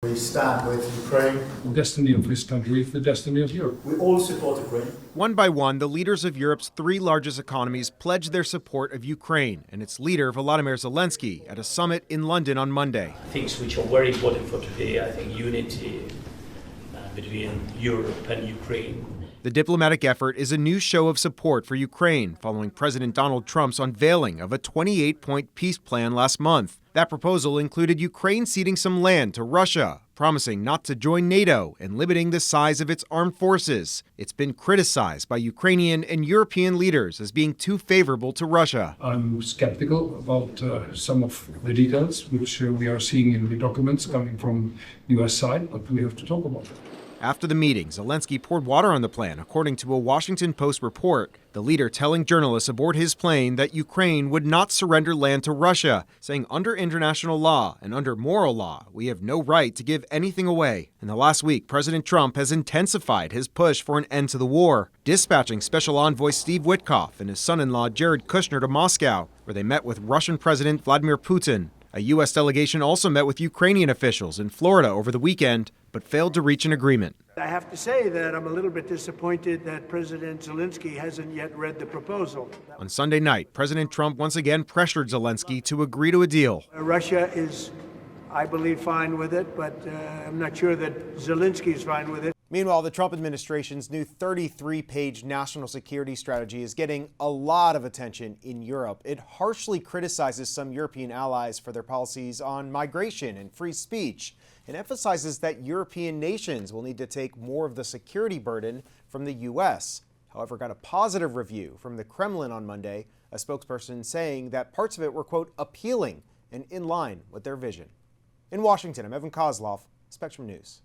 We stand with Ukraine. The destiny of this country is the destiny of Europe. We all support Ukraine. One by one, the leaders of Europe's three largest economies pledged their support of Ukraine and its leader, Volodymyr Zelenskyy, at a summit in London on Monday. Things which are very important for today, I think unity between Europe and Ukraine. The diplomatic effort is a new show of support for Ukraine following President Donald Trump's unveiling of a 28-point peace plan last month. That proposal included Ukraine ceding some land to Russia, promising not to join NATO and limiting the size of its armed forces. It's been criticized by Ukrainian and European leaders as being too favorable to Russia. I'm skeptical about some of the details which we are seeing in the documents coming from the US side, but we have to talk about it. After the meeting, Zelenskyy poured water on the plan, according to a Washington Post report. The leader telling journalists aboard his plane that Ukraine would not surrender land to Russia, saying under international law and under moral law, we have no right to give anything away. In the last week, President Trump has intensified his push for an end to the war, dispatching Special Envoy Steve Witkoff and his son-in-law Jared Kushner to Moscow, where they met with Russian President Vladimir Putin. A U.S. delegation also met with Ukrainian officials in Florida over the weekend, but failed to reach an agreement. I have to say that I'm a little bit disappointed that President Zelenskyy hasn't yet read the proposal. On Sunday night, President Trump once again pressured Zelenskyy to agree to a deal. Russia is, I believe, fine with it, but I'm not sure that Zelenskyy is fine with it. Meanwhile, the Trump administration's new 33-page national security strategy is getting a lot of attention in Europe. It harshly criticizes some European allies for their policies on migration and free speech. It emphasizes that European nations will need to take more of the security burden from the U.S. However, got a positive review from the Kremlin on Monday, a spokesperson saying that parts of it were, quote, appealing and in line with their vision. In Washington, I'm Evan Kozlov, Spectrum News.